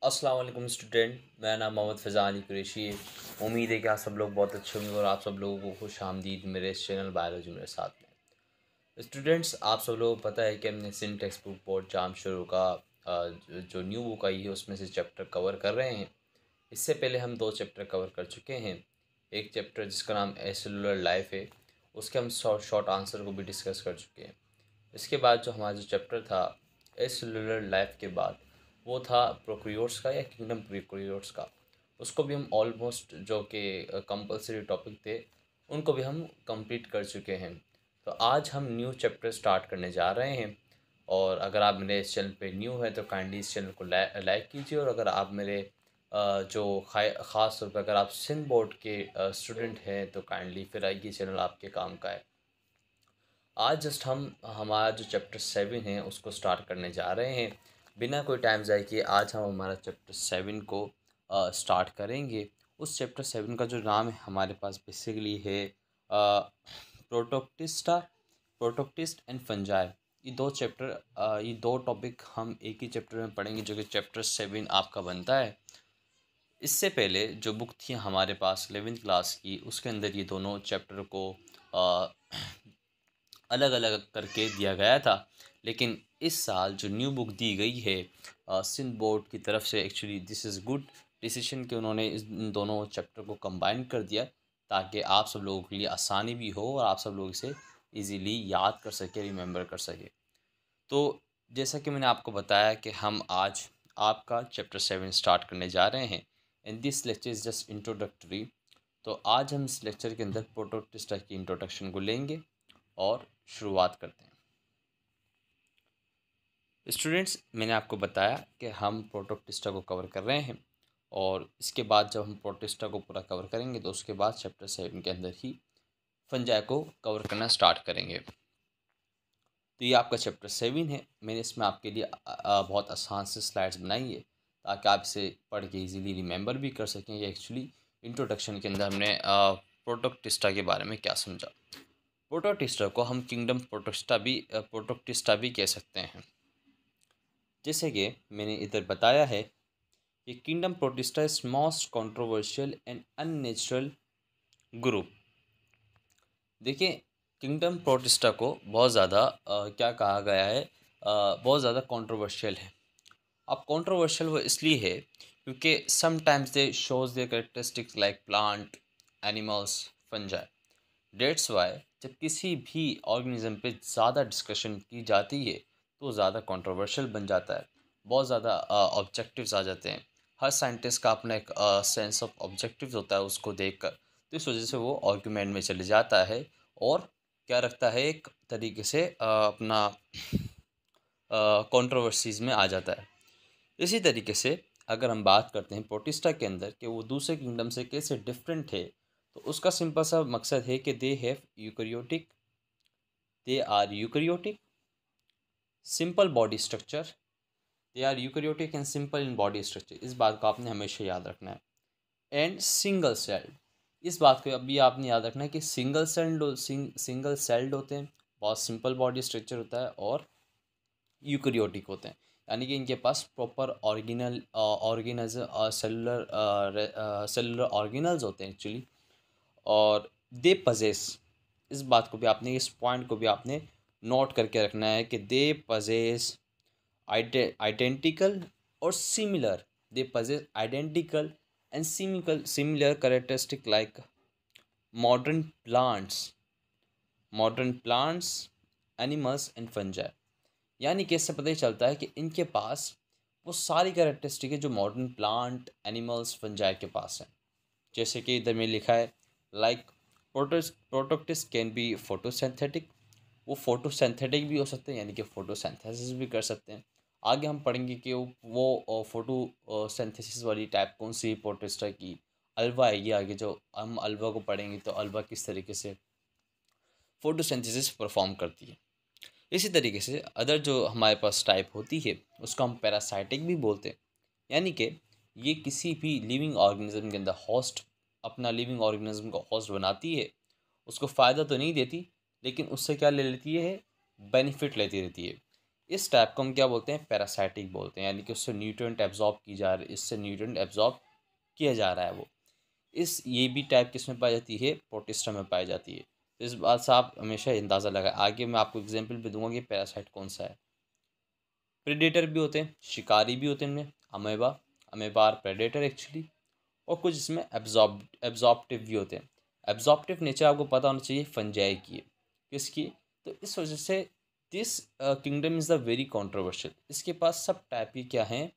अस्सलाम वालेकुम स्टूडेंट। मेरा नाम मोहम्मद फ़ैज़ान कुरैशी है। उम्मीद है कि आप सब लोग बहुत अच्छे होंगे और आप सब लोगों को खुश आमदीद मेरे इस चैनल बायोलॉजी मेरे साथ में। स्टूडेंट्स, आप सब लोगों को पता है कि हमने सिंध टेक्स्ट बुक बोर्ड जाम शुरू का जो न्यू बुक आई है उसमें से चैप्टर कवर कर रहे हैं। इससे पहले हम 2 चैप्टर कवर कर चुके हैं। एक चैप्टर जिसका नाम एसेलुलर लाइफ है, उसके हम शॉर्ट आंसर को भी डिस्कस कर चुके हैं। इसके बाद जो हमारा जो चैप्टर था एसेलुलर लाइफ के बाद, वो था प्रोकैरियोट्स का या किंगडम प्रोकैरियोट्स का। उसको भी हम ऑलमोस्ट जो कि कंपलसरी टॉपिक थे उनको भी हम कंप्लीट कर चुके हैं। तो आज हम न्यू चैप्टर स्टार्ट करने जा रहे हैं। और अगर आप मेरे इस चैनल पे न्यू हैं तो काइंडली इस चैनल को लाइक कीजिए। और अगर आप मेरे जो ख़ास तौर पर अगर आप सिंध बोर्ड के स्टूडेंट हैं तो काइंडली फिर ये चैनल आपके काम का है। आज जस्ट हम हमारा जो चैप्टर 7 है उसको स्टार्ट करने जा रहे हैं। बिना कोई टाइम ज़ाय किए आज हम हमारा चैप्टर 7 को स्टार्ट करेंगे। उस चैप्टर 7 का जो नाम है हमारे पास बेसिकली है प्रोटोक्टिस्टा प्रोटोक्टिस्ट एंड फंजाई। ये दो टॉपिक हम एक ही चैप्टर में पढ़ेंगे जो कि चैप्टर 7 आपका बनता है। इससे पहले जो बुक थी हमारे पास 11th क्लास की, उसके अंदर ये दोनों चैप्टर को अलग अलग करके दिया गया था। लेकिन इस साल जो न्यू बुक दी गई है सिंध बोर्ड की तरफ से, actually this is good decision कि उन्होंने इन दोनों चैप्टर को कंबाइन कर दिया ताकि आप सब लोगों के लिए आसानी भी हो और आप सब लोग इसे इजीली याद कर सके, रिमेंबर कर सके। तो जैसा कि मैंने आपको बताया कि हम आज आपका चैप्टर 7 स्टार्ट करने जा रहे हैं and this lecture is just introductory. तो आज हम इस लेक्चर के अंदर प्रोटोक्टिस्टा की इंट्रोडक्शन को लेंगे और शुरुआत करते हैं। स्टूडेंट्स, मैंने आपको बताया कि हम प्रोटोक्टिस्टा को कवर कर रहे हैं और इसके बाद जब हम प्रोटिस्टा को पूरा कवर करेंगे तो उसके बाद चैप्टर 7 के अंदर ही फंजाई को कवर करना स्टार्ट करेंगे। तो ये आपका चैप्टर 7 है। मैंने इसमें आपके लिए बहुत आसान से स्लाइड्स बनाई है ताकि आप इसे पढ़ के इजीली रिमेंबर भी कर सकें। ये एक्चुअली इंट्रोडक्शन के अंदर हमने प्रोटोक्टिस्टा के बारे में क्या समझा। प्रोटोक्टिस्टा को हम किंगडम प्रोटोक्टिस्टा भी कह सकते हैं। जैसे कि मैंने इधर बताया है कि kingdom protista is most controversial and unnatural group. देखिए, किंगडम प्रोटिस्टा को बहुत ज़्यादा क्या कहा गया है, बहुत ज़्यादा कंट्रोवर्शियल है। अब कंट्रोवर्शियल वो इसलिए है क्योंकि sometimes they shows there characteristics like plant, animals, fungi. That's why जब किसी भी ऑर्गेनिज्म पे ज़्यादा डिस्कशन की जाती है तो ज़्यादा कंट्रोवर्शियल बन जाता है। बहुत ज़्यादा ऑब्जेक्टिव्स आ जाते हैं। हर साइंटिस्ट का अपना एक सेंस ऑफ ऑब्जेक्टिव्स होता है उसको देखकर, तो इस वजह से वो आर्गुमेंट में चले जाता है और क्या रखता है, एक तरीके से अपना कंट्रोवर्सीज़ में आ जाता है। इसी तरीके से अगर हम बात करते हैं प्रोटिस्टा के अंदर कि वो दूसरे किंगडम से कैसे डिफरेंट है, तो उसका सिंपल सा मकसद है कि they are eukaryotic simple body structure. They are eukaryotic and simple in body structure, इस बात को आपने हमेशा याद रखना है। एंड सिंगल सेल्ड, इस बात को अभी आपने याद रखना है कि सिंगल सेल्ड होते हैं, बहुत सिंपल बॉडी स्ट्रक्चर होता है और यूकरियोटिक होते हैं। यानी कि इनके पास प्रॉपर ऑर्गेनज सेलुलर ऑर्गेनल्स होते हैं एक्चुअली। और दे पजेस, इस बात को भी आपने, इस पॉइंट को भी आपने नोट करके रखना है कि दे पजेस आइडेंटिकल और similar, they possess identical and similar characteristic like modern plants, animals and fungi. यानी कि इससे पता ही चलता है कि इनके पास वो सारी कैरेक्टरिस्टिक है जो मॉडर्न प्लांट, एनिमल्स, फंजाई के पास है। जैसे कि इधर में लिखा है लाइक प्रोटोक्टिस कैन बी फोटोसिंथेटिक, वो फोटोसिंथेटिक भी हो सकते हैं यानी कि फोटोसिंथेसिस भी कर सकते हैं। आगे हम पढ़ेंगे कि वो फोटोसिंथेसिस वाली टाइप कौन सी प्रोटिस्टा की, अल्वा आएगी आगे, जो हम अल्वा को पढ़ेंगे तो अल्वा किस तरीके से फोटोसिंथेसिस परफॉर्म करती है। इसी तरीके से अदर जो हमारे पास टाइप होती है उसको हम पैरासाइटिक भी बोलते हैं। यानी कि ये किसी भी लिविंग ऑर्गेनिज्म के अंदर होस्ट, अपना लिविंग ऑर्गेनिज्म को होस्ट बनाती है। उसको फ़ायदा तो नहीं देती लेकिन उससे क्या ले लेती है, बेनिफिट लेती रहती है। इस टाइप को हम क्या बोलते हैं, पैरासाइटिक बोलते हैं, यानी कि उससे न्यूट्रिएंट एब्जॉर्ब की जा रही, इससे न्यूट्रिएंट एब्जॉर्ब किया जा रहा है वो। ये भी टाइप किस में पाई जाती है, प्रोटिस्टा में पाई जाती है। तो इस बात से आप हमेशा अंदाज़ा लगाएं। आगे मैं आपको एग्जाम्पल भी दूंगा कि पैरासाइट कौन सा है। प्रेडेटर भी होते हैं, शिकारी भी होते हैं इनमें, amoeba, amoeba are predator actually. और कुछ इसमें एब्जॉर्प्टिव भी होते हैं। एब्जॉर्प्टिव नेचर आपको पता होना चाहिए फंजाई की है, किसकी, तो इस वजह से this kingdom is the very controversial. इसके पास सब टाइप की क्या हैं,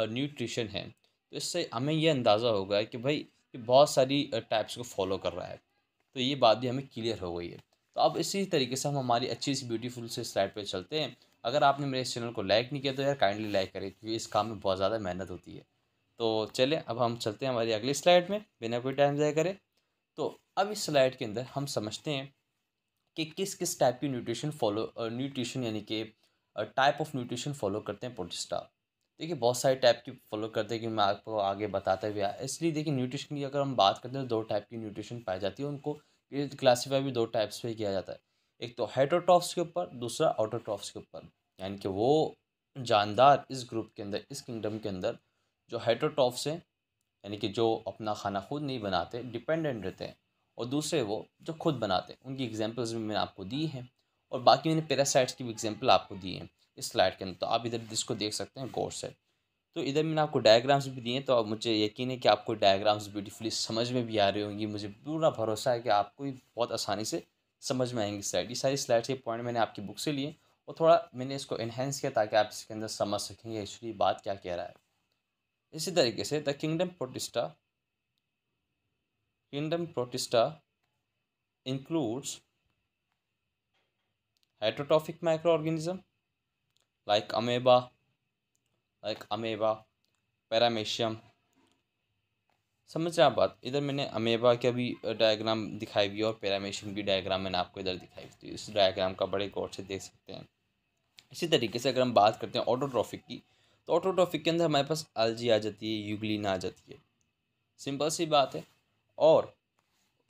न्यूट्रिशन है। तो इससे हमें ये अंदाज़ा होगा कि भाई ये बहुत सारी टाइप्स को फॉलो कर रहा है। तो ये बात भी हमें क्लियर हो गई है। तो अब इसी तरीके से हम हमारी अच्छी सी ब्यूटीफुल से स्लाइड पे चलते हैं। अगर आपने मेरे इस चैनल को लाइक नहीं किया तो यार काइंडली लाइक करें, क्योंकि इस काम में बहुत ज़्यादा मेहनत होती है। तो चलें अब हम चलते हैं हमारी अगली स्लाइड में, बिना कोई टाइम ज़ाया करें। तो अब इस स्लाइड के अंदर हम समझते हैं कि किस किस टाइप की न्यूट्रिशन यानी कि टाइप ऑफ न्यूट्रिशन फॉलो करते हैं प्रोटिस्टा। देखिए बहुत सारे टाइप की फॉलो करते हैं कि मैं आपको आगे बताते हुए आया। इसलिए देखिए न्यूट्रिशन की अगर हम बात करते हैं तो 2 टाइप की न्यूट्रिशन पाई जाती है, उनको ये क्लासीफाई भी 2 टाइप्स पे किया जाता है। एक तो हेटेरोट्रॉफ्स के ऊपर, दूसरा ऑटोट्रॉफ्स के ऊपर। यानी कि वो जानदार इस ग्रुप के अंदर, इस किंगडम के अंदर जो हेटेरोट्रॉफ्स हैं, यानी कि जो अपना खाना खुद नहीं बनाते, डिपेंडेंट रहते हैं, और दूसरे वो जो खुद बनाते हैं। उनकी एग्जांपल्स भी मैंने आपको दी हैं, और बाकी मैंने पैरासाइट्स की भी एग्जांपल आपको दी हैं इस स्लाइड के अंदर। तो आप इधर इसको देख सकते हैं गौर से। तो इधर मैंने आपको डायग्राम्स भी दिए हैं, तो अब मुझे यकीन है कि आपको डायग्राम्स ब्यूटीफुली समझ में भी आ रही होंगी। मुझे पूरा भरोसा है कि आपको भी बहुत आसानी से समझ में आएंगी स्लाइड। ये सारी स्लाइड्स के पॉइंट मैंने आपकी बुक से लिए, और थोड़ा मैंने इसको एनहेंस किया ताकि आप इसके अंदर समझ सकें ये एक्चुअली बात क्या कह रहा है। इसी तरीके से the kingdom protista includes heterotrophic microorganism like amoeba, paramecium. समझ रहे हैं आप बात। इधर मैंने अमेबा का भी डायग्राम दिखाई हुई है, और पैरामेशियम की डायग्राम मैंने आपको इधर दिखाई हुई। तो इस डायग्राम का बड़े गौर से देख सकते हैं। इसी तरीके से अगर हम बात करते हैं ऑटोट्रॉफिक की, तो ऑटोट्रॉफिक के अंदर हमारे पास एल्गी आ जाती है, यूग्लिन आ जाती है, सिंपल सी बात है। और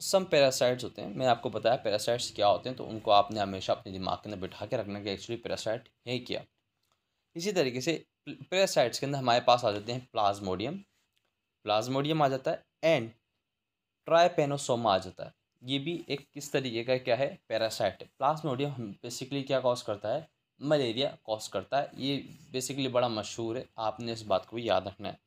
सम पैरासाइट्स होते हैं, मैंने आपको बताया पैरासाइट्स क्या होते हैं, तो उनको आपने हमेशा अपने दिमाग के अंदर बिठा के रखना कि एक्चुअली पैरासाइट है क्या। इसी तरीके से पैरासाइट्स के अंदर हमारे पास आ जाते हैं प्लाज्मोडियम, प्लाज्मोडियम आ जाता है, एंड ट्राइपेनोसोमा आ जाता है। ये भी एक किस तरीके का क्या है, पैरासाइट है। प्लाज्मोडियम बेसिकली क्या कॉज करता है, मलेरिया कॉज करता है। ये बेसिकली बड़ा मशहूर है, आपने इस बात को भी याद रखना है।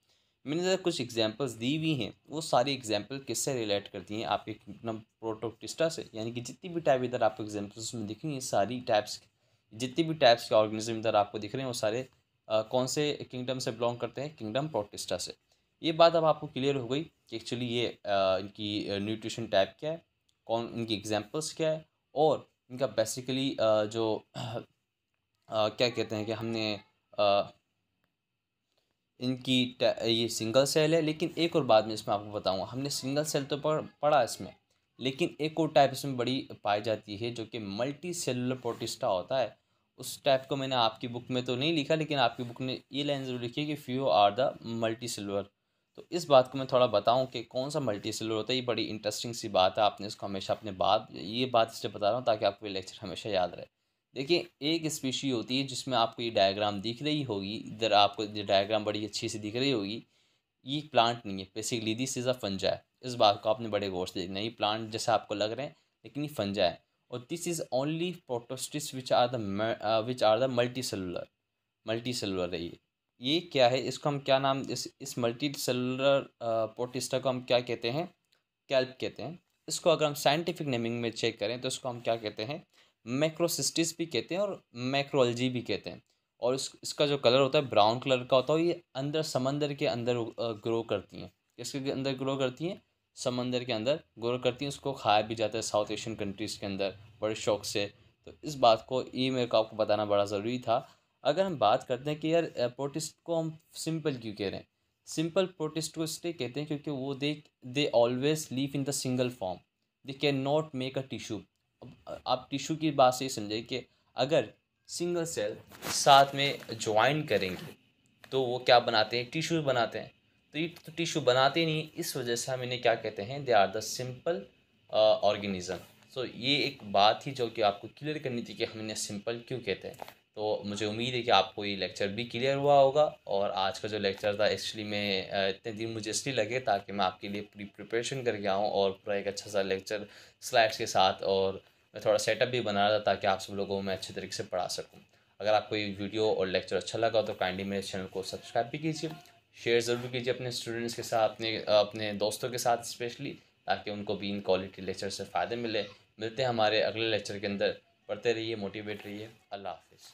मैंने ज़रा कुछ एग्जांपल्स दी हुई हैं, वो सारी एग्जांपल किससे रिलेट करती हैं, आपके किंगडम प्रोटोक्टिस्टा से। यानी कि जितनी भी टाइप इधर आपको एग्जांपल्स में दिख रही हैं, सारी टाइप्स, जितनी भी टाइप्स के ऑर्गेनिज्म इधर आपको दिख रहे हैं, वो सारे कौन से किंगडम से बिलोंग करते हैं, किंगडम प्रोटिस्टा से। ये बात अब आपको क्लियर हो गई कि एक्चुअली ये इनकी न्यूट्रिशन टाइप क्या है, कौन इनकी एग्जांपल्स क्या है, और इनका बेसिकली जो क्या कहते हैं कि हमने इनकी ये सिंगल सेल है। लेकिन एक और बात मैं इसमें आपको बताऊंगा, हमने सिंगल सेल तो पढ़ा इसमें, लेकिन एक और टाइप इसमें बड़ी पाई जाती है जो कि मल्टी सेलुलर प्रोटिस्टा होता है। उस टाइप को मैंने आपकी बुक में तो नहीं लिखा, लेकिन आपकी बुक में ये लाइन जरूर लिखी है कि few are the multicellular. तो इस बात को मैं थोड़ा बताऊं कि कौन सा मल्टी सेलुलर होता है। ये बड़ी इंटरेस्टिंग सी बात है, आपने इसको हमेशा अपने ये बात इसलिए बता रहा हूँ ताकि आपको ये लेक्चर हमेशा याद रहे। देखिए एक स्पीशी होती है जिसमें आपको ये डायग्राम दिख रही होगी, इधर आपको ये डायग्राम बड़ी अच्छी से दिख रही होगी। ये प्लांट नहीं है, बेसिकली दिस इज़ अ फंजा है। इस बात को आपने बड़े गौर से देखना, ये प्लांट जैसे आपको लग रहे हैं, लेकिन ये फंजा है। और this is only protists which are the multicellular है ये क्या है, इसको हम क्या नाम, इस मल्टी सेलुलर प्रोटिस्टा को हम क्या कहते हैं, कैल्प कहते हैं। इसको अगर हम साइंटिफिक नेमिंग में चेक करें तो इसको हम क्या कहते हैं, मैक्रोसिस्टिस भी कहते हैं, और मैक्रोअल्जी भी कहते हैं। और इसका जो कलर होता है ब्राउन कलर का होता है। ये अंदर समंदर के अंदर ग्रो करती हैं। किसके अंदर ग्रो करती हैं, समंदर के अंदर ग्रो करती हैं। उसको खाया भी जाता है साउथ एशियन कंट्रीज़ के अंदर बड़े शौक से। तो इस बात को ये मेरे को आपको बताना बड़ा ज़रूरी था। अगर हम बात करते हैं कि यार प्रोटिस्ट को हम सिंपल क्यों कह रहे हैं, सिंपल प्रोटिस्ट को इसलिए कहते हैं क्योंकि वो they always leave in the single form, they can not make a tissue. अब आप टिश्यू की बात से समझे कि अगर सिंगल सेल साथ में ज्वाइन करेंगे तो वो क्या बनाते हैं, टिश्यू बनाते हैं। तो ये तो टिश्यू बनाते नहीं, इस वजह से हम इन्हें क्या कहते हैं, they are the simple organism. So ये एक बात थी जो कि आपको क्लियर करनी थी कि हम इन्हें सिंपल क्यों कहते हैं। तो मुझे उम्मीद है कि आपको ये लेक्चर भी क्लियर हुआ होगा। और आज का जो लेक्चर था एक्चुअली मैं इतने दिन मुझे इसलिए लगे ताकि मैं आपके लिए पूरी प्रिपरेशन करके आऊँ और पूरा एक अच्छा सा लेक्चर स्लाइड्स के साथ, और मैं थोड़ा सेटअप भी बना रहा था ताकि आप सब लोगों को मैं अच्छे तरीके से पढ़ा सकूँ। अगर आपको ये वीडियो और लेक्चर अच्छा लगा तो काइंडली मेरे चैनल को सब्सक्राइब भी कीजिए, शेयर ज़रूर कीजिए अपने स्टूडेंट्स के साथ, अपने अपने दोस्तों के साथ स्पेशली, ताकि उनको भी इन क्वालिटी लेक्चर से फ़ायदे मिले। मिलते हैं हमारे अगले लेक्चर के अंदर। पढ़ते रहिए, मोटिवेट रहिए। अल्लाह हाफिज़।